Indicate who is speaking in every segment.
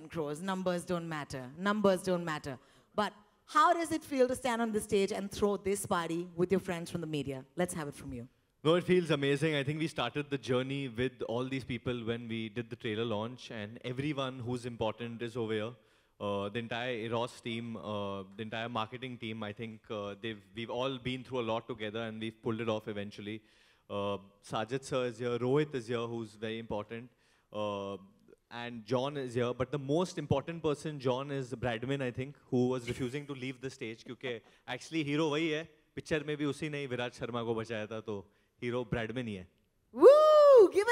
Speaker 1: 7 crores. Numbers don't matter. Numbers don't matter. But how does it feel to stand on the stage and throw this party with your friends from the media? Let's have it from you.
Speaker 2: No, it feels amazing. I think we started the journey with all these people when we did the trailer launch, and everyone who's important is over here. The entire Eros team, the entire marketing team, I think we've all been through a lot together and we've pulled it off eventually. Sajid sir is here, Rohit is here, who's very important, and John is here. But the most important person, John, is Bradman, I think, who was refusing to leave the stage because actually hero वही है. Picture में भी उसी ने विराट शर्मा को बचाया था, तो hero Bradman ही है.
Speaker 1: Woo! Give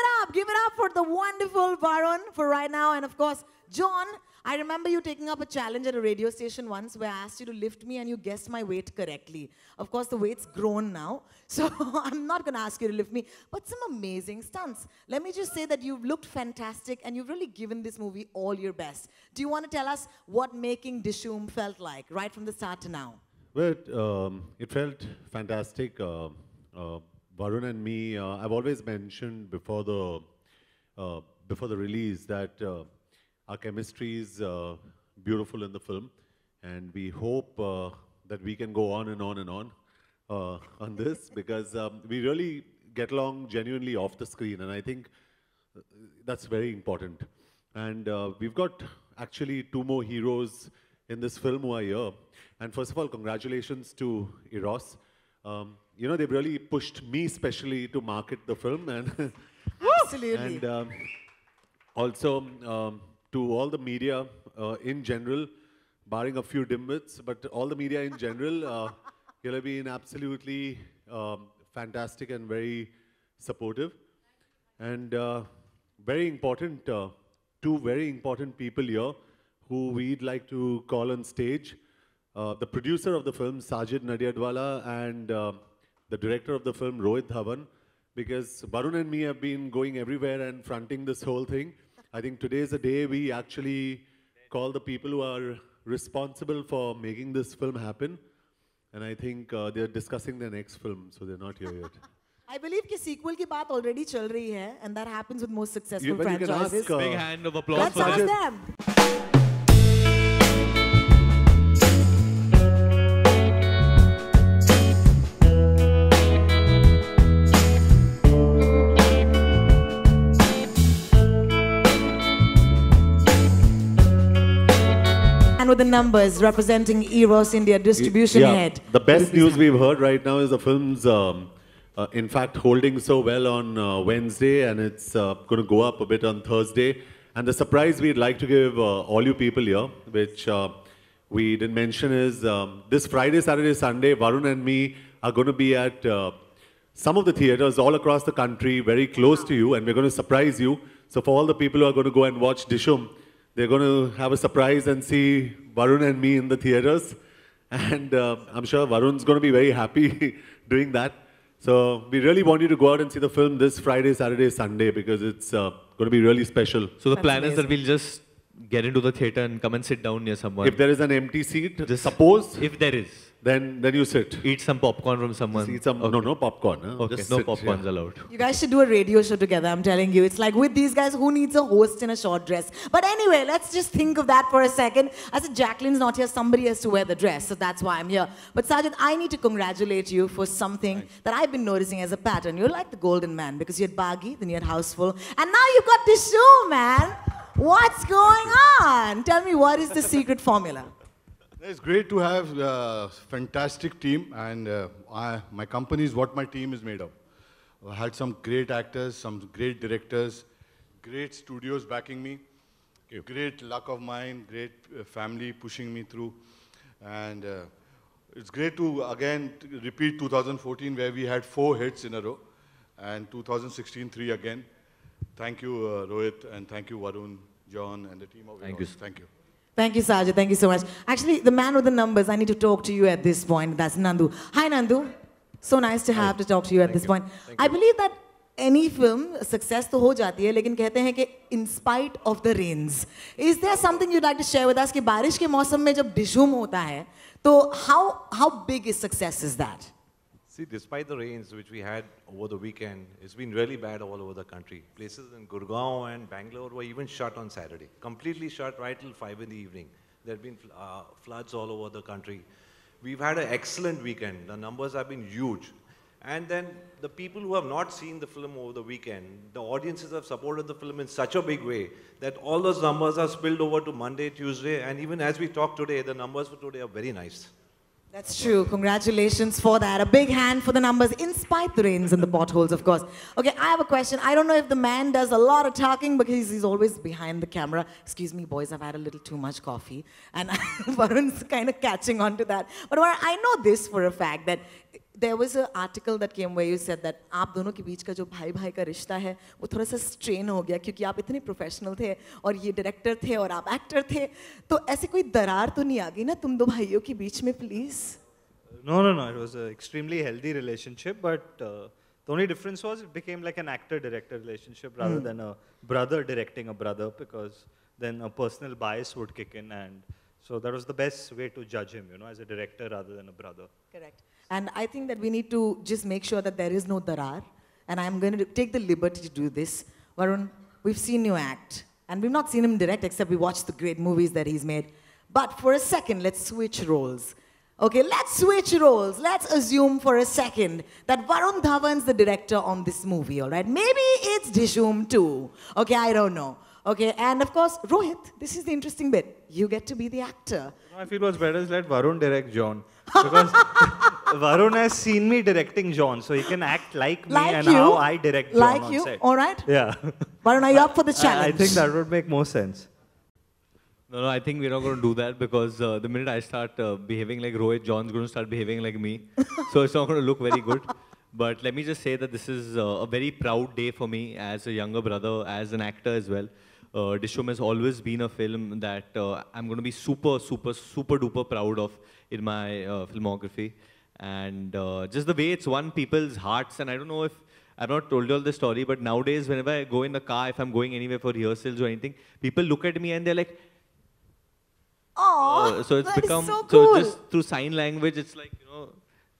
Speaker 1: it up for the wonderful Varun for right now. And of course, John, I remember you taking up a challenge at a radio station once where I asked you to lift me and you guessed my weight correctly. Of course, the weight's grown now, so I'm not going to ask you to lift me, but some amazing stunts. Let me just say that you've looked fantastic and you've really given this movie all your best. Do you want to tell us what making Dishoom felt like, right from the start to now?
Speaker 3: Well, it felt fantastic. Varun and me, I've always mentioned before the release that our chemistry is beautiful in the film, and we hope that we can go on and on and on this because we really get along genuinely off the screen, and I think that's very important. And we've got actually 2 more heroes in this film who are here. And first of all, congratulations to Eros. You know, they've really pushed me especially to market the film, and
Speaker 1: Absolutely.
Speaker 3: and also to all the media in general, barring a few dimwits, but all the media in general, you'll have been absolutely fantastic and very supportive. And very important, 2 very important people here who we'd like to call on stage. The producer of the film, Sajid Nadiadwala, and the director of the film, Rohit Dhawan, because Varun and me have been going everywhere and fronting this whole thing. I think today is the day we actually call the people who are responsible for making this film happen. And I think they're discussing their next film, so they're not here yet.
Speaker 1: I believe कि sequel की बात already चल रही है, and that happens with most successful
Speaker 3: You can
Speaker 1: franchises.
Speaker 3: ask,
Speaker 2: Big hand of applause
Speaker 1: Let's
Speaker 2: for
Speaker 1: ask
Speaker 2: them.
Speaker 1: them. And with the numbers representing Eros India distribution head.
Speaker 3: The best news we've heard right now is the film's, in fact, holding so well on Wednesday, and it's going to go up a bit on Thursday. And the surprise we'd like to give all you people here, which we didn't mention, is this Friday, Saturday, Sunday, Varun and me are going to be at some of the theaters all across the country, very close to you, and we're going to surprise you. So for all the people who are going to go and watch Dishoom, they're going to have a surprise and see Varun and me in the theaters. And I'm sure Varun's going to be very happy doing that. So we really want you to go out and see the film this Friday, Saturday, Sunday, because it's going to be really special.
Speaker 2: So the
Speaker 1: That's
Speaker 2: plan is that
Speaker 1: amazing.
Speaker 2: we'll just get into the theater and come and sit down near someone.
Speaker 3: If there is an empty seat,
Speaker 2: Just
Speaker 3: suppose,
Speaker 2: if there is,
Speaker 3: then you sit.
Speaker 2: eat some popcorn from someone.
Speaker 3: Eat some,
Speaker 2: Okay.
Speaker 3: no popcorn. Huh?
Speaker 2: Okay,
Speaker 3: Just
Speaker 2: no
Speaker 3: sit,
Speaker 2: popcorns
Speaker 3: yeah.
Speaker 2: allowed.
Speaker 1: You guys should do a radio show together, I'm telling you. It's like with these guys, who needs a host in a short dress? But anyway, let's just think of that for a second. I said, Jacqueline's not here, somebody has to wear the dress, so that's why I'm here. But Sajid, I need to congratulate you for something that I've been noticing as a pattern. You're like the golden man, because you had Baggy, then you had Houseful, and now you've got this show, man. What's going on? Tell me, what is the secret formula?
Speaker 4: It's great to have a fantastic team, and my company is what my team is made of. I had some great actors, some great directors, great studios backing me, great luck of mine, great family pushing me through. And it's great to, again, repeat 2014 where we had 4 hits in a row, and 2016, 3 again. Thank you, Rohit, and thank you, Varun, John, and the team of
Speaker 2: Thank
Speaker 4: Eros.
Speaker 2: you.
Speaker 4: Thank you.
Speaker 1: Thank you, Sajid. Thank you so much. Actually, the man with the numbers, I need to talk to you at this point. That's Nandu. Hi, Nandu. So nice to talk to you at this point. I believe that any film, success to ho jati hai, lekin kehte hain ki in spite of the rains. Is there something you'd like to share with us कि बारिश के मौसम में जब Dishoom होता है, तो how big is success is that?
Speaker 5: See, despite the rains which we had over the weekend, it's been really bad all over the country. Places in Gurgaon and Bangalore were even shut on Saturday, completely shut right till 5 in the evening. There have been floods all over the country. We've had an excellent weekend. The numbers have been huge. And then the people who have not seen the film over the weekend, the audiences have supported the film in such a big way that all those numbers are spilled over to Monday, Tuesday, and even as we talk today, the numbers for today are very nice.
Speaker 1: That's true. Congratulations for that. A big hand for the numbers, in spite the rains and the potholes, of course. Okay, I have a question. I don't know if the man does a lot of talking because he's always behind the camera. Excuse me, boys, I've had a little too much coffee. And Varun's kind of catching on to that. But I know this for a fact, that there was an article that came where you said that आप दोनों के बीच का जो भाई भाई का रिश्ता है वो थोड़ा सा स्ट्रेन हो गया क्योंकि आप इतने प्रोफेशनल थे और ये डायरेक्टर थे और आप एक्टर थे तो ऐसे कोई दरार तो नहीं आ गई ना तुम दो भाइयों के बीच में please
Speaker 6: No, no, no. It was an extremely healthy relationship, but the only difference was it became like an actor-director relationship rather than a brother directing a brother, because then a personal bias would kick in, and so that was the best way to judge him, you know, as a director rather than a brother.
Speaker 1: Correct. And I think that we need to just make sure that there is no darar, and I'm going to take the liberty to do this. Varun, we've seen you act, and we've not seen him direct except we watched the great movies that he's made. But for a second, let's switch roles. Okay, let's switch roles. Let's assume for a second that Varun Dhawan's the director on this movie, all right? Maybe it's Dishoom too. Okay, I don't know. Okay, and of course, Rohit, this is the interesting bit. You get to be the actor.
Speaker 6: I feel what's better is let Varun direct John. Because Varun has seen me directing John, so he can act like me and how I direct John
Speaker 1: like
Speaker 6: on
Speaker 1: you,
Speaker 6: set.
Speaker 1: all right?
Speaker 6: Yeah.
Speaker 1: Varun, are you up for the challenge?
Speaker 6: I think that would make more sense.
Speaker 2: No, I think we're not going to do that because the minute I start behaving like Rohit, John's going to start behaving like me. So it's not going to look very good. But let me just say that this is a very proud day for me as a younger brother, as an actor as well. Dishoom has always been a film that I'm going to be super, super, super duper proud of in my filmography. And just the way it's won people's hearts. And I don't know if I've not told you all this story, but nowadays, whenever I go in the car, if I'm going anywhere for rehearsals or anything, people look at me and they're like,
Speaker 1: oh,
Speaker 2: so it's
Speaker 1: that
Speaker 2: become
Speaker 1: is so cool.
Speaker 2: so just through sign language, it's like, you know,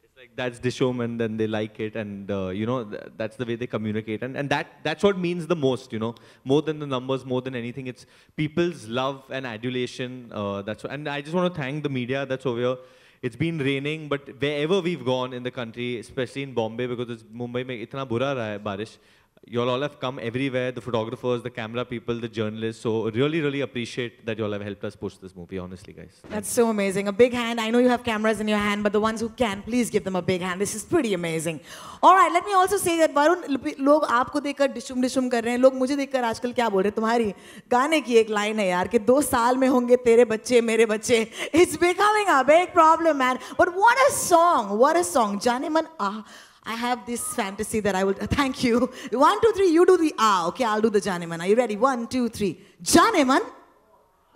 Speaker 2: it's like that's Dishoom, and then they like it, and you know, that's the way they communicate, and that's what means the most, you know, more than the numbers, more than anything, it's people's love and adulation. That's what, and I just want to thank the media that's over here. It's been raining, but wherever we've gone in the country, especially in Bombay, because it's Mumbai mein itna bura raha hai barish. You all have come everywhere, the photographers, the camera people, the journalists. So really, really appreciate that you all have helped us push this movie, honestly, guys.
Speaker 1: That's so amazing. A big hand. I know you have cameras in your hand, but the ones who can, please give them a big hand. This is pretty amazing. All right, let me also say that Varun, लोग आपको देखकर डिशुम डिशुम कर रहे हैं. लोग मुझे देखकर आजकल क्या बोल रहे हैं? तुम्हारी गाने की एक लाइन है यार कि 2 साल में होंगे तेरे बच्चे मेरे बच्चे. It's becoming a big problem, man. But what a song! What a song! जाने मन I have this fantasy that I will, thank you. 1, 2, 3, you do the okay, I'll do the Janeman. Are you ready? 1, 2, 3. Janeman?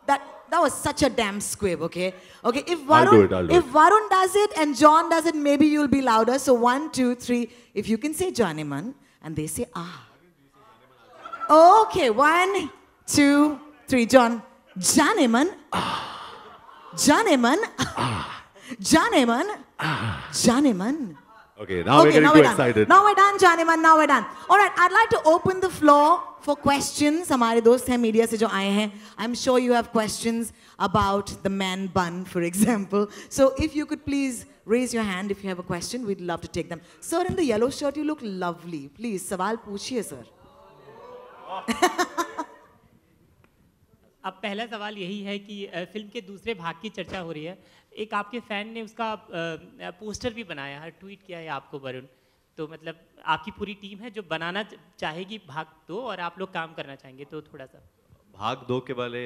Speaker 1: That was such a damn squib, okay? Okay, if Varun does it and John does it, maybe you'll be louder. So 1, 2, 3. If you can say Janeman and they say Okay, 1, 2, 3. John, Janeman. Janeman. Janeman. Janeman.
Speaker 3: Okay, now we're getting too excited.
Speaker 1: Now we're done, Janeman. Now we're done. All right, I'd like to open the floor for questions. हमारे दोस्त हैं media से जो आए हैं. I'm sure you have questions about the man bun, for example. So if you could please raise your hand if you have a question, we'd love to take them. Sir, in the yellow shirt, you look lovely. Please, सवाल पूछिए, sir.
Speaker 7: अब पहला सवाल यही है कि film के दूसरे भाग की चर्चा हो रही है. एक आपके फैन ने उसका पोस्टर भी बनाया है, ट्वीट किया है आपको वरुण. तो मतलब आपकी पूरी टीम है जो बनाना चाहेगी भाग 2 और आप लोग काम करना चाहेंगे, तो थोड़ा सा
Speaker 2: भाग 2 के बारे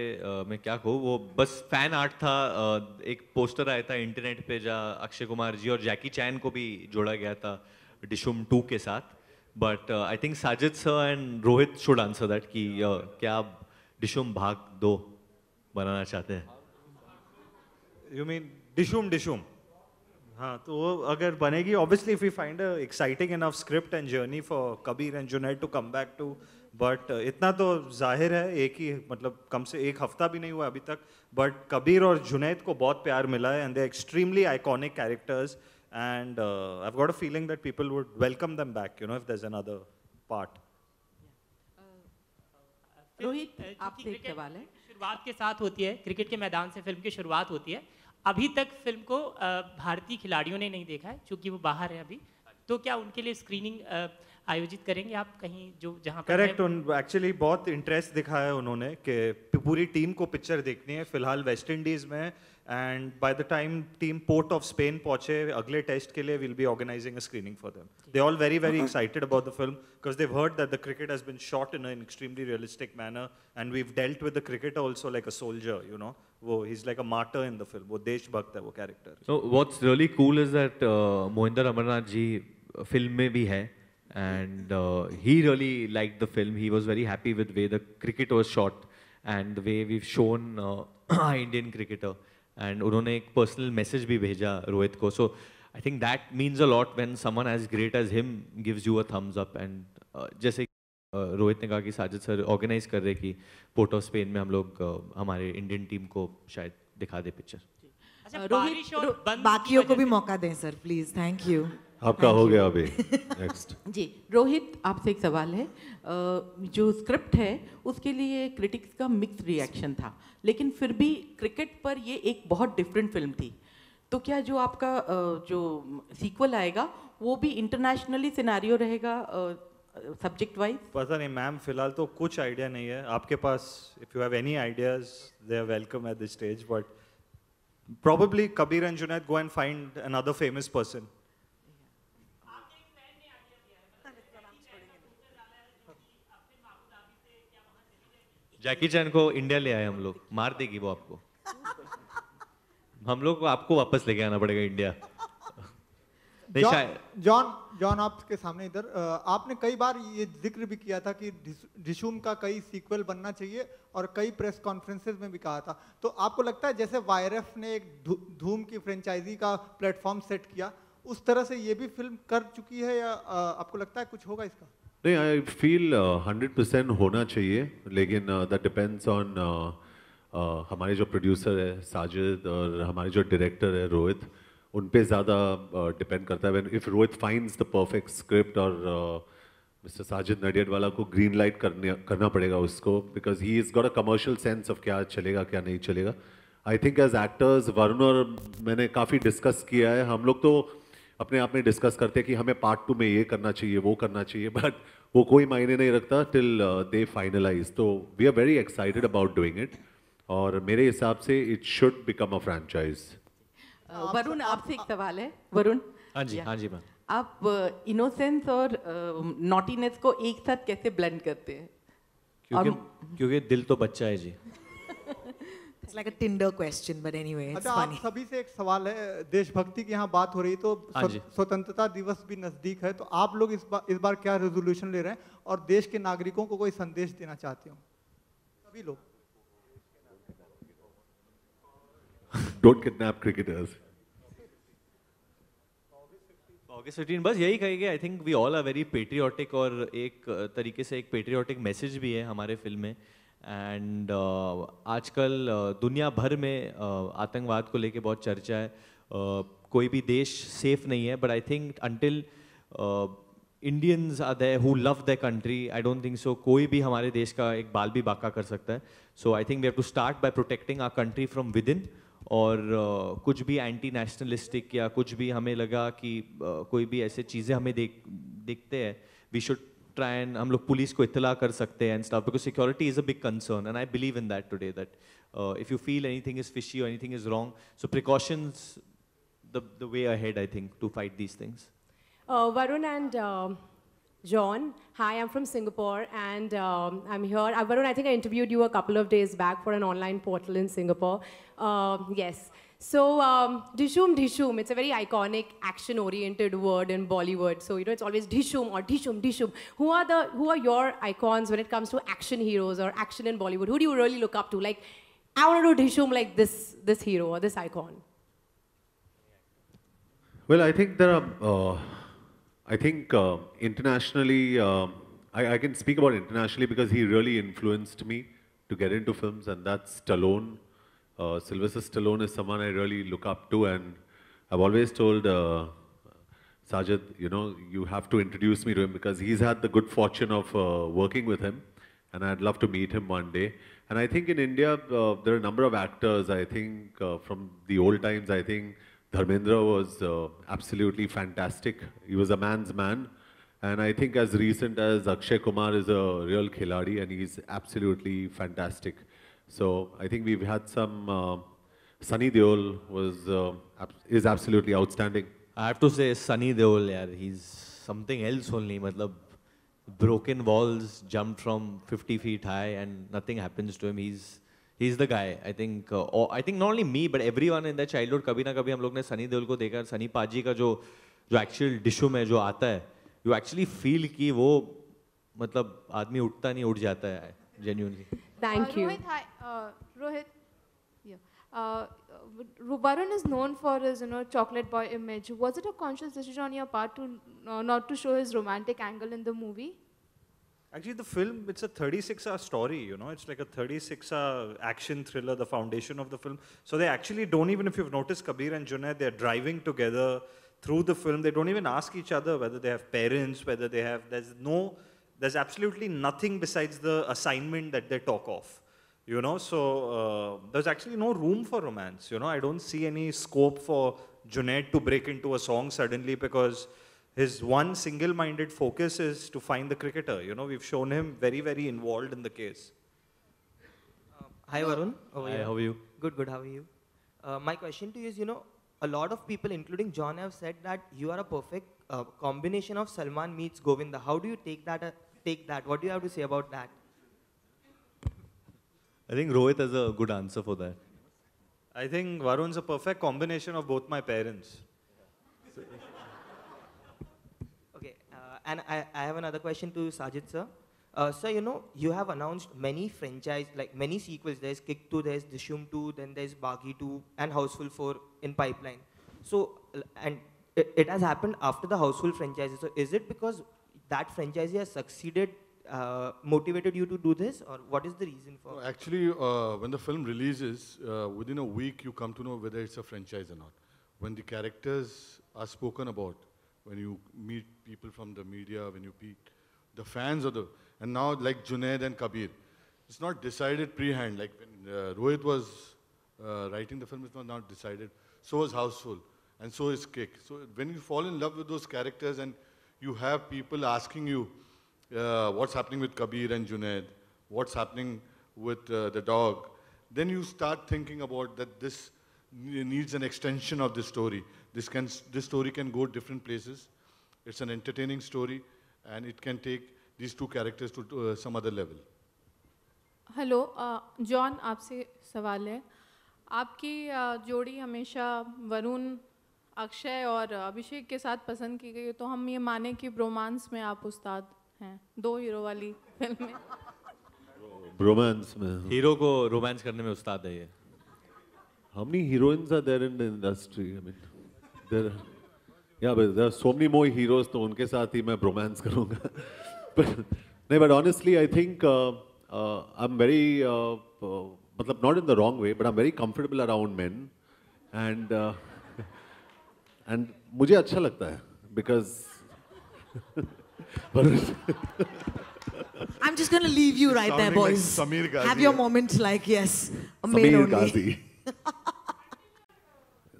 Speaker 2: में क्या कहूँ, वो बस फैन आर्ट था. एक पोस्टर आया था इंटरनेट पे जहाँ अक्षय कुमार जी और जैकी चैन को भी जोड़ा गया था डिशुम 2 के साथ. But I think Sajid sir and Rohit should answer that कि क्या आप डिशुम भाग 2 बनाना चाहते हैं?
Speaker 6: You mean Dishoom? हाँ, तो वो अगर बनेगी, obviously if we find a exciting enough script and journey for Kabir and Junaid to come back to, but इतना तो जाहिर है, एक ही मतलब कम से 1 हफ्ता भी नहीं हुआ अभी तक, but कबीर और जुनैद को बहुत प्यार मिला है and they're extremely iconic characters and I've got a feeling that people would welcome them back, you know, if there's another part.
Speaker 8: Rohit,
Speaker 7: क्योंकि
Speaker 8: आपसे एक
Speaker 7: क्रिकेट
Speaker 8: सवाल है।
Speaker 7: शुरुआत के साथ होती है, क्रिकेट के मैदान से फिल्म की शुरुआत होती है। अभी तक फिल्म को भारतीय खिलाड़ियों ने नहीं देखा है, क्योंकि वो बाहर हैं अभी। तो क्या उनके लिए स्क्रीनिंग आयोजित करेंगे आप कहीं जो जहाँ पर
Speaker 6: करेक्ट, एक्चुअली बहुत इंटरेस्ट दिखाया है उन्होंने कि पूरी टीम को पिक्चर देखनी है। फिलहाल वेस्ट इंडीज में, and by the time team Port of Spain पहुंचे अगले टेस्ट के लिए, will be organising a screening for them. They all very very excited about the film because they've heard that the cricket has been shot in an extremely realistic manner and we have dealt with the cricketer also like a soldier, you know. वो he is like a martyr in the film, वो देशभक्त है वो character.
Speaker 2: So what's really cool is that Mohinder Amarnath ji film में भी है, and he really liked the film. He was very happy with the way the cricket was shot and the way we've shown Indian cricketer. And उन्होंने एक personal message भी भेजा रोहित को. So I think that means a lot when someone as great as him gives you a thumbs up. And जैसे रोहित ने कहा कि Sajid sir organise कर रहे कि पोर्ट ऑफ स्पेन में हम लोग हमारे इंडियन टीम को शायद दिखा दे पिक्चर।
Speaker 7: अच्छा, बारिश और बंद की
Speaker 1: बाकियों को
Speaker 7: वजह
Speaker 1: भी मौका दें सर, प्लीज। Thank you.
Speaker 3: आपका हो गया अभी। नेक्स्ट।
Speaker 8: जी रोहित, आपसे एक सवाल है। जो स्क्रिप्ट है उसके लिए क्रिटिक्स का मिक्स रिएक्शन था, लेकिन फिर भी क्रिकेट पर ये एक बहुत डिफरेंट फिल्म थी। तो क्या जो आपका जो सीक्वल आएगा वो भी इंटरनेशनली सिनेरियो रहेगा सब्जेक्ट वाइज?
Speaker 6: पता नहीं मैम, फिलहाल तो कुछ आइडिया नहीं है। आपके पास if you have any ideas they are welcome at this stage, but probably Kabir and Junaid go and find another famous person.
Speaker 2: जैकी चैन को इंडिया ले आए हम लोग, मार देगी वो आपको। हम लोग को आपको वापस लेके आना पड़ेगा इंडिया।
Speaker 9: जॉन आपके सामने इधर आपने कई बार ये जिक्र भी किया था कि डिशूम का कई सीक्वल बनना चाहिए और कई प्रेस कॉन्फ्रेंसेस में भी कहा था। तो आपको लगता है जैसे वायरफ ने एक धूम की फ्रेंचाइजी का प्लेटफॉर्म सेट किया, उस तरह से ये भी फिल्म कर चुकी है, या आपको लगता है कुछ होगा इसका?
Speaker 3: नहीं, आई फील 100% होना चाहिए, लेकिन दैट डिपेंड्स ऑन हमारे जो प्रोड्यूसर है साजिद और हमारे जो डायरेक्टर है रोहित, उन पे ज़्यादा डिपेंड करता है। If Rohit finds the perfect script और मिस्टर साजिद नडियाडवाला को ग्रीन लाइट करना पड़ेगा उसको, because he is got a commercial sense of क्या चलेगा क्या नहीं चलेगा। I think as actors Varun और मैंने काफ़ी डिस्कस किया है। हम लोग तो अपने आप में डिस्कस करते हैं कि हमें पार्ट 2 में ये करना चाहिए वो करना चाहिए, बट वो कोई मायने नहीं रखता टिल दे फाइनलाइज। तो we are very excited about doing it, और मेरे हिसाब से it should become a franchise.
Speaker 8: Varun, आपसे एक सवाल है। वरुण,
Speaker 2: हाँ जी मैम।
Speaker 8: आप इनोसेंस और नॉटीनेस को एक साथ कैसे ब्लेंड करते हैं?
Speaker 2: क्योंकि दिल तो बच्चा है जी।
Speaker 1: It's like a Tinder question, but anyway, it's
Speaker 9: अच्छा,
Speaker 1: funny.
Speaker 9: आप सभी से एक सवाल है। देशभक्ति की यहाँ बात हो रही, तो
Speaker 2: हाँ जी।
Speaker 9: स्वतंत्रता दिवस भी नजदीक है, तो आप लोग इस बार क्या रेजोल्यूशन ले रहे हैं और देश के नागरिकों को कोई संदेश देना चाहते हो? सभी लोग।
Speaker 3: Don't kidnap cricketers.
Speaker 2: August 15 बस यही कहेंगे। I think we all are very patriotic, और एक तरीके से एक पेट्रियाटिक मैसेज भी है हमारे फिल्म में। एंड आजकल दुनिया भर में आतंकवाद को लेके बहुत चर्चा है। कोई भी देश सेफ नहीं है, but I think until Indians are there who love their country, I don't think so कोई भी हमारे देश का एक बाल भी बाका कर सकता है। So I think we have to start by protecting our country from within इन। और कुछ भी एंटी नेशनलिस्टिक या कुछ भी हमें लगा कि कोई भी ऐसे चीज़ें हमें देखते हैं, वी शुड ट्राई एंड हम लोग पुलिस को इत्तला कर सकते हैं and stuff, because security is a big concern and I believe in that today, that if you feel anything is fishy or anything is wrong, so precautions the way ahead, I think, to fight these things.
Speaker 10: Varun and John, hi, I'm from Singapore, and I'm here. Varun, I think I interviewed you a couple of days back for an online portal in Singapore. Yes. So, Dishum, it's a very iconic, action-oriented word in Bollywood. So, you know, it's always Dishum or Dishum. Who are your icons when it comes to action heroes or action in Bollywood? Who do you really look up to? Like, I want to do Dishum like this hero or this icon.
Speaker 3: Well, I think there are, internationally, I can speak about internationally because he really influenced me to get into films, and that's Stallone. Sylvester Stallone is someone I really look up to, and I've always told Sajid, you know, you have to introduce me to him because he's had the good fortune of working with him, and I'd love to meet him one day. And I think in India, there are a number of actors, I think, from the old times, I think Dharmendra was absolutely fantastic. He was a man's man. And I think as recent as Akshay Kumar is a real khiladi and he's absolutely fantastic. So I think we've had some, Sunny Deol is absolutely outstanding.
Speaker 2: I have to say Sunny Deol, yaar, he's something else only. Matlab, broken walls, jumped from 50 feet high and nothing happens to him. He's the guy. I think not only me but everyone in their childhood, कभी ना कभी हम लोग ने Sunny Deol को देखा. Sunny पाजी का जो actual डिशुम है जो आता है, you actually feel कि वो मतलब आदमी उठता नहीं उठ जाता है genuinely.
Speaker 10: Thank you.
Speaker 11: Rohit, hi. Rohit, yeah. Varun is known for his, chocolate boy image. Was it a conscious decision on your part to not to show his romantic angle in the movie?
Speaker 6: Actually, the film, it's a 36-hour story, It's like a 36-hour action thriller, the foundation of the film. So they actually don't even, if you've noticed Kabir and Junaid, they're driving together through the film. They don't even ask each other whether they have parents, whether they have, there's absolutely nothing besides the assignment that they talk of. So there's actually no room for romance. I don't see any scope for Junaid to break into a song suddenly because his one single-minded focus is to find the cricketer. We've shown him very, very involved in the case.
Speaker 12: Hi Varun.
Speaker 2: Hi, how are you?
Speaker 12: Good, good. How are you? My question to you is, a lot of people, including John, have said that you are a perfect combination of Salman meets Govinda. How do you take that? What do you have to say about that?
Speaker 2: I think Rohit has a good answer for that.
Speaker 6: I think Varun's a perfect combination of both my parents.
Speaker 12: Okay, and I have another question to Sajid sir. Sir, you have announced many franchise, like many sequels. There's Kick 2, there's Dishoom 2, then there's Baghi 2, and Houseful 4 in pipeline. So, and it has happened after the Houseful franchise. So, is it because that franchise has succeeded, motivated you to do this, or what is the reason for?
Speaker 4: No, actually, when the film releases, within a week you come to know whether it's a franchise or not. When the characters are spoken about, when you meet people from the media, when you meet the fans of the, and now like Junaid and Kabir, it's not decided pre-hand. Like when Rohit was writing the film, it was not decided. So was Houseful, and so is Kick. So when you fall in love with those characters and you have people asking you, what's happening with Kabir and Junaid, what's happening with the dog, then you start thinking about that this needs an extension of this story. This story can go different places. It's an entertaining story, and it can take these two characters to some other level.
Speaker 13: Hello John, आपसे सवाल है. आपकी जोड़ी हमेशा वरुण, अक्षय और अभिषेक के साथ पसंद की गई है, तो हम ये माने कि ब्रोमांस में आप उस्ताद हैं, दो हीरो वाली फिल्म में.
Speaker 3: Bromance में.
Speaker 2: हीरो को रोमांस करने में उस्ताद है ये.
Speaker 3: How many heroines are there in the industry? I mean, but there are so many more heroes, तो उनके साथ ही मैं bromance करूँगा. But honestly, I think I'm very, मतलब not in the wrong way, but I'm very comfortable around men, and मुझे अच्छा लगता है because.
Speaker 1: I'm just going to leave you right there, boys.
Speaker 4: Like Samir Ghazi,
Speaker 1: have your moment, like yes, a male only.
Speaker 3: Ghazi.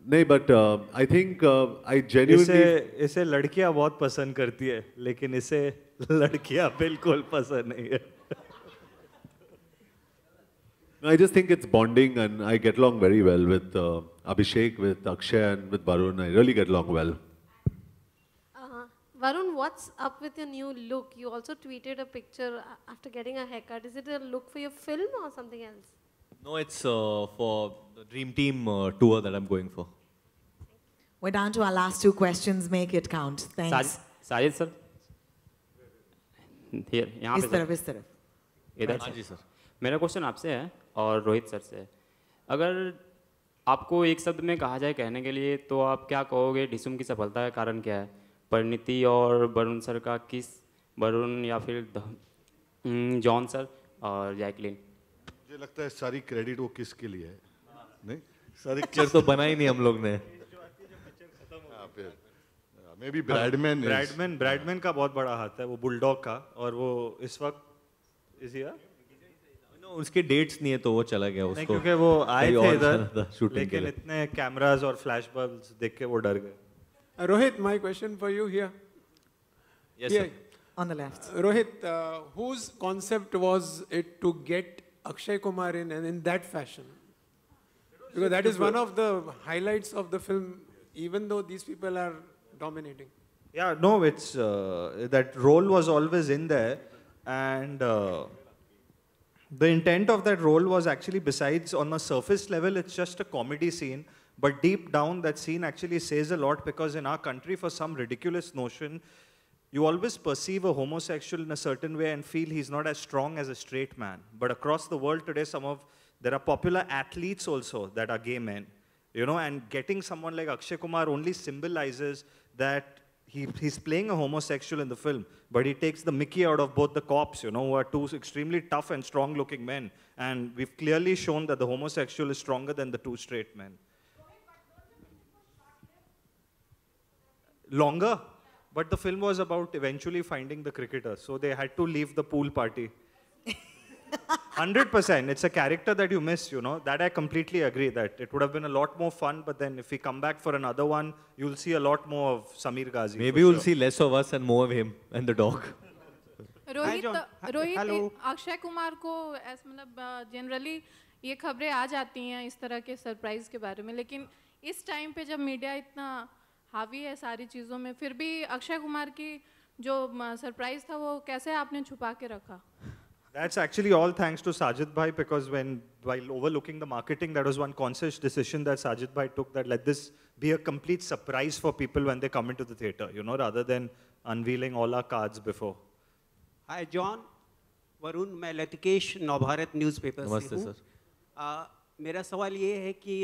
Speaker 3: नहीं, but I think I genuinely.
Speaker 6: इसे लड़कियां बहुत पसंद करती है, लेकिन इसे लड़कियां बिल्कुल पसंद नहीं है.
Speaker 3: I just think it's bonding, and I get along very well with Abhishek, with Akshay, and with Varun. I really get along well.
Speaker 14: Varun, what's up with your new look? You also tweeted a picture after getting a haircut. Is it a look for your film or something else?
Speaker 2: No, it's for the Dream Team tour that I'm going for.
Speaker 1: We're down to our last two questions. Make it count. Thanks.
Speaker 15: Sajid sir. Here, यहाँ पे
Speaker 1: इस तरफ.
Speaker 15: इधर. हाँ जी sir. मेरा question आपसे है और रोहित सर से. अगर आपको एक शब्द में कहा जाए कहने के लिए, तो आप क्या कहोगे? डिसूम की सफलता का कारण क्या है? परिणीति और वरुण सर का किस, वरुण या फिर जॉन सर और जैकलिन?
Speaker 4: मुझे लगता है सारी क्रेडिट वो किसके लिए है? नहीं, सारी
Speaker 2: पिक्चर तो बना ही नहीं हम लोग ने.
Speaker 4: I Maybe Bradman is.
Speaker 6: Bradman का बहुत बड़ा हाथ है, वो बुलडॉग का, और वो इस वक्त इज हियर।
Speaker 2: नो, उसके डेट्स नहीं है तो वो चला गया उसको।
Speaker 6: क्योंकि वो आए
Speaker 2: कहीं
Speaker 6: थे
Speaker 2: और
Speaker 6: इधर,
Speaker 2: चला था shooting के
Speaker 6: लेकिन
Speaker 2: लिए।
Speaker 6: इतने कैमरास और फ्लैश बल्ब्स देख के वो डर गए।
Speaker 16: Rohit, my question for you here.
Speaker 2: Yes,
Speaker 16: Here.
Speaker 2: sir.
Speaker 1: On the left.
Speaker 16: Rohit, whose concept was it to get Akshay Kumar in and in that fashion? Because that is one of the highlights of the film, even though these people are dominating.
Speaker 6: Yeah, no, it's that role was always in there, and the intent of that role was actually, besides on a surface level, it's just a comedy scene, but deep down that scene actually says a lot, because in our country, for some ridiculous notion, you always perceive a homosexual in a certain way and feel he's not as strong as a straight man. But across the world today, there are popular athletes also that are gay men, you know, and getting someone like Akshay Kumar only symbolizes that he's playing a homosexual in the film, but he takes the mickey out of both the cops, you know, who are two extremely tough and strong-looking men. And we've clearly shown that the homosexual is stronger than the two straight men. Longer, but the film was about eventually finding the cricketer, so they had to leave the pool party. 100%, it's a character that you miss, you know. That I completely agree, that it would have been a lot more fun, but then if we come back for another one, you'll see a lot more of Samir Ghazi.
Speaker 2: Maybe you'll see less of us and more of him and the dog.
Speaker 13: Rohit, Akshay Kumar को ऐसा मतलब generally ये खबरें आ जाती हैं इस तरह के सरप्राइज के बारे में, लेकिन इस टाइम पे जब मीडिया इतना हावी है सारी चीज़ों में, फिर भी अक्षय कुमार की जो सरप्राइज था वो कैसे आपने छुपा के रखा?
Speaker 6: That's actually all thanks to Sajid Bhai, because while overlooking the marketing, that was one conscious decision that Sajid Bhai took, that let this be a complete surprise for people when they come into the theater, you know, rather than unveiling all our cards before.
Speaker 17: Hi, John. Varun, मैं लतिकेश Navbharat newspaper से हूँ। मेरा सवाल ये है कि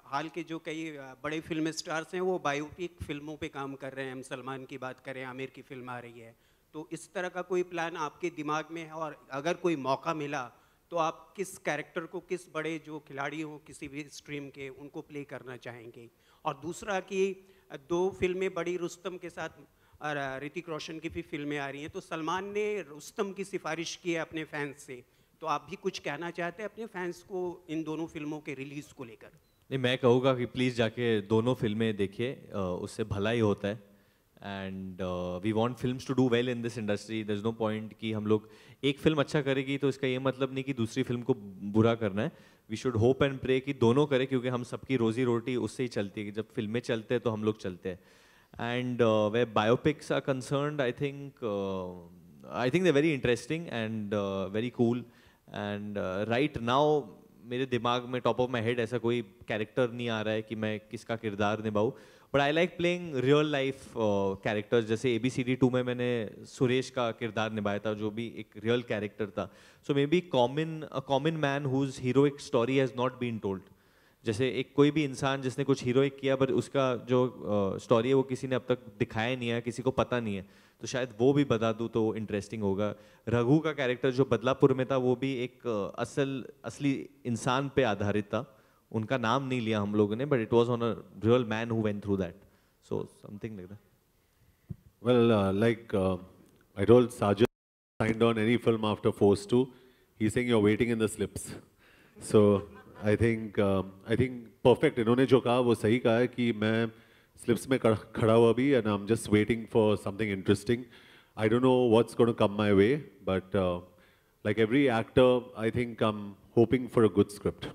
Speaker 17: हाल के जो कई बड़े फिल्म स्टार्स हैं वो बायोपिक फिल्मों पे काम कर रहे हैं। हम सलमान की बात करें, आमिर की फिल्म आ रही है, तो इस तरह का कोई प्लान आपके दिमाग में है? और अगर कोई मौका मिला तो आप किस कैरेक्टर को, किस बड़े जो खिलाड़ी हो किसी भी स्ट्रीम के, उनको प्ले करना चाहेंगे? और दूसरा कि 2 फिल्में बड़ी रुस्तम के साथ ऋतिक रोशन की भी फिल्में आ रही हैं, तो सलमान ने रुस्तम की सिफारिश की है अपने फैंस से, तो आप भी कुछ कहना चाहते हैं अपने फैंस को इन दोनों फिल्मों के रिलीज़ को लेकर?
Speaker 2: नहीं, मैं कहूँगा कि प्लीज़ जाके दोनों फिल्में देखिए, उससे भला ही होता है। And we want films to do well in this industry. There is no point कि हम लोग एक फिल्म अच्छा करेगी तो इसका ये मतलब नहीं कि दूसरी फिल्म को बुरा करना है। We should hope and pray कि दोनों करें, क्योंकि हम सबकी रोजी रोटी उससे ही चलती है कि जब फिल्में चलते हैं तो हम लोग चलते हैं। And way biopics are concerned, I think they very interesting and very cool. And right now मेरे दिमाग में टॉप ऑफ माई हेड ऐसा कोई कैरेक्टर नहीं आ रहा है कि मैं किसका किरदार निभाऊँ, but I like playing real life characters. जैसे ABCD 2 में मैंने सुरेश का किरदार निभाया था, जो भी एक रियल कैरेक्टर था। So may be common man whose heroic story has not been told. जैसे एक कोई भी इंसान जिसने कुछ हीरोइक किया पर उसका जो स्टोरी है वो किसी ने अब तक दिखाया नहीं है, किसी को पता नहीं है, तो शायद वो भी बता दूँ तो इंटरेस्टिंग होगा। रघु का कैरेक्टर जो बदलापुर में था वो भी एक असली इंसान पे आधारित था। उनका नाम नहीं लिया हम लोगों ने, but it was on a real man who went through that, so something like that.
Speaker 3: Well, I told Sajid signed on any film after Force 2. He's saying you're waiting in the slips. So I think perfect. इन्होंने जो कहा वो सही कहा है कि मैं slips में खड़ा हुआ भी, and I'm just waiting for something interesting. I don't know what's going to come my way, but like every actor, I think I'm hoping for a good script.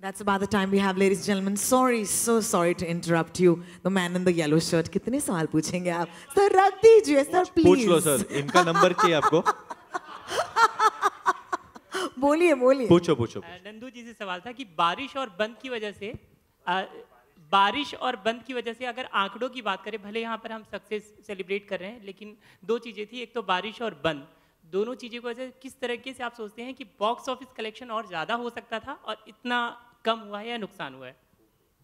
Speaker 1: That's about the time we have, ladies and gentlemen. So sorry to interrupt you. The man in the yellow shirt. कितने सवाल पूछेंगे आप? Sir, रख दीजिए, sir, please.
Speaker 2: पूछ लो sir, इनका number चाहिए आपको।
Speaker 1: बोलिए।
Speaker 2: पूछो।
Speaker 7: नंदू जी से सवाल था कि बारिश और बंद की वजह से अगर आंकड़ों की बात करें, भले यहाँ पर हम सक्सेस सेलिब्रेट कर रहे हैं, लेकिन 2 चीज़ें थी, एक तो बारिश और बंद, दोनों चीज़ों की वजह से किस तरीके से आप सोचते हैं कि बॉक्स ऑफिस कलेक्शन और ज़्यादा हो सकता था और इतना कम हुआ है या नुकसान हुआ है?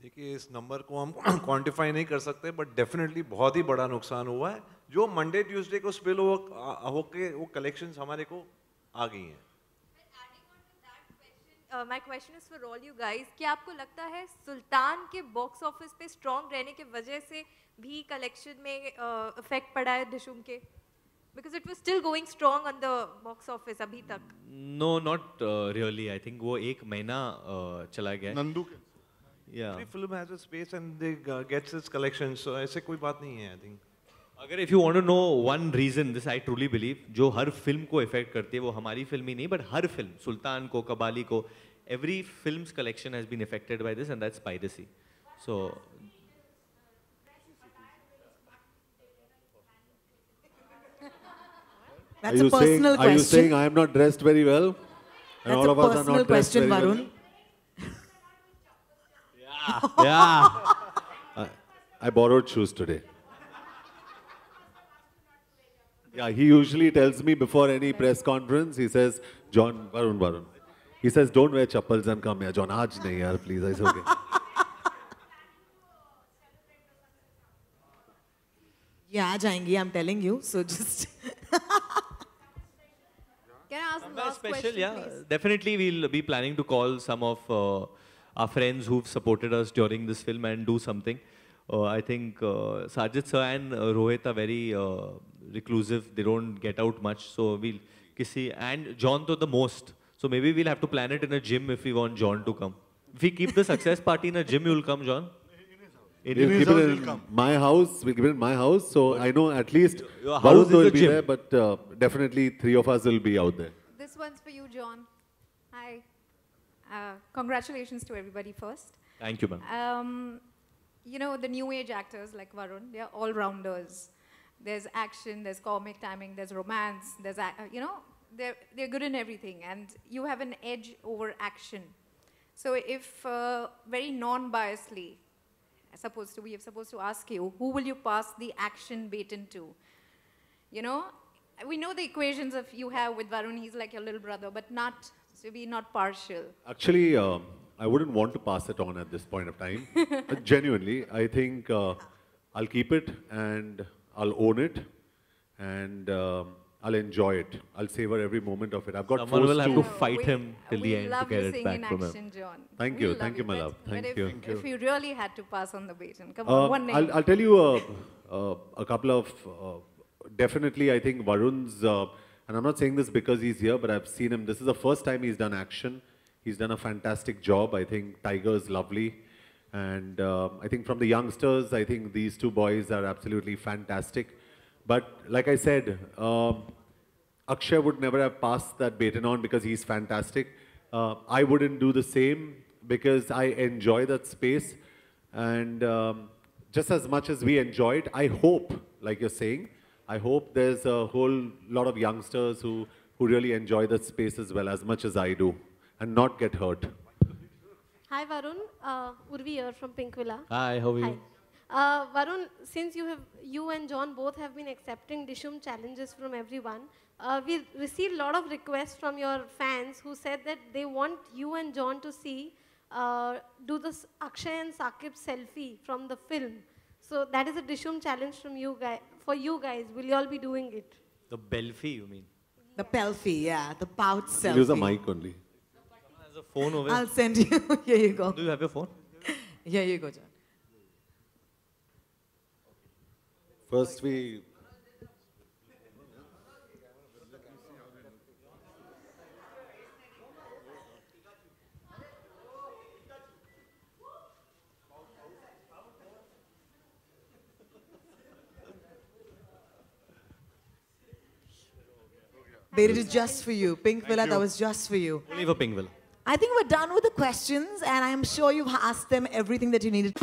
Speaker 5: देखिए, इस नंबर को हम क्वांटिफाई नहीं कर सकते, बट डेफिनेटली बहुत ही बड़ा नुकसान हुआ है। जो मंडे ट्यूसडे को स्पिल होके वो कलेक्शंस हमारे को आ गई हैं।
Speaker 18: my question is for all you guys. क्या आपको लगता है सुल्तान के बॉक्स ऑफिस पे स्ट्रॉन्ग रहने के वजह से भी कलेक्शन में इफेक्ट पड़ा है डिशुम के? Because it was still going strong on the box office अभी तक.
Speaker 2: No, not really. I think वो एक महीना चला गया.
Speaker 4: नंदू के.
Speaker 2: Yeah.
Speaker 5: Every film has a space and they gets its collection. So ऐसे कोई बात नहीं है, I think.
Speaker 2: अगर if you want to know one reason, this I truly believe, जो हर फिल्म को इफेक्ट करती है वो हमारी फिल्म ही नहीं, but हर फिल्म, सुल्तान को, कबाली को, every film's collection has been affected by this, and that's piracy. So.
Speaker 1: That's a personal question.
Speaker 3: Are you saying I am not dressed very well? And
Speaker 1: That's
Speaker 3: all
Speaker 1: a
Speaker 3: of us are
Speaker 1: personal
Speaker 3: not dressed
Speaker 1: question,
Speaker 3: very
Speaker 1: Varun.
Speaker 3: well? Yeah. I borrowed shoes today. Yeah, he usually tells me before any press conference, he says, John, Varun. He says, don't wear chappals and come here. John, aaj nahi yaar, please. I say, okay.
Speaker 1: Yeah, जाएंगी, I'm telling you. So just.
Speaker 18: Can I ask the last
Speaker 2: Special,
Speaker 18: question,
Speaker 2: yeah.
Speaker 18: please?
Speaker 2: Definitely, we'll be planning to call some of our friends who've supported us during this film and do something. I think Sajid sir and Rohit are very reclusive. They don't get out much. So we'll and John to the most. So maybe we'll have to plan it in a gym if we want John to come. If we keep the success party in a gym, you'll come, John?
Speaker 3: We'll keep it in my house. We'll keep it in my house. So I know at least
Speaker 2: Your house
Speaker 3: Varun will
Speaker 2: is the
Speaker 3: be
Speaker 2: gym.
Speaker 3: there, but definitely 3 of us will be out there.
Speaker 19: This one's for you, John. Hi. Congratulations to everybody first.
Speaker 2: Thank you, ma'am.
Speaker 19: You know, the new age actors like Varun, they're all-rounders. There's action, there's comic timing, there's romance, there's, you know, they're good in everything. And you have an edge over action. So if very non-biasedly, we are supposed to ask you, who will you pass the action baton to? You know, we know the equations of you have with Varun, he's like your little brother, but not, to be not partial.
Speaker 3: Actually, I wouldn't want to pass it on at this point of time. Genuinely, I think I'll keep it and I'll own it and I'll enjoy it. I'll savor every moment of it. I've got
Speaker 2: Someone will have to
Speaker 3: forced
Speaker 2: fight him till the end to get it back from
Speaker 19: action,
Speaker 2: him.
Speaker 19: John.
Speaker 3: Thank you, my love. Thank you.
Speaker 19: If you really had to pass on the baton, come on, one name.
Speaker 3: I'll tell you a couple of, definitely I think Varun's, and I'm not saying this because he's here, but I've seen him. This is the first time he's done action. He's done a fantastic job. I think Tiger's lovely. And I think from the youngsters, I think these two boys are absolutely fantastic. But like I said, Akshay would never have passed that baton on because he's fantastic. I wouldn't do the same because I enjoy that space. And just as much as we enjoy it, I hope, like you're saying, I hope there's a whole lot of youngsters who really enjoy that space as well, as much as I do, and not get hurt.
Speaker 14: Hi Varun, Urvi here from Pink Villa.
Speaker 2: Hi, how are you?
Speaker 14: Hi. Varun, since you and John both have been accepting Dishum challenges from everyone, we received a lot of requests from your fans who said that they want you and John to do this Akshay and Saqib selfie from the film. So that is a Dishum challenge from you guys. For you guys, will you all be doing it?
Speaker 2: The Belfi, you mean?
Speaker 1: The Pelfi, yeah, the pout selfie.
Speaker 3: Use a mic only.
Speaker 2: There's a phone over
Speaker 1: I'll send you. Here you go.
Speaker 2: Do you have your phone?
Speaker 1: Here you go, John.
Speaker 3: First we...
Speaker 1: They did it just for you. Pink Villa, that was just for you.
Speaker 2: Only for Pink Villa.
Speaker 1: I think we're done with the questions, and I'm sure you've asked them everything that you needed.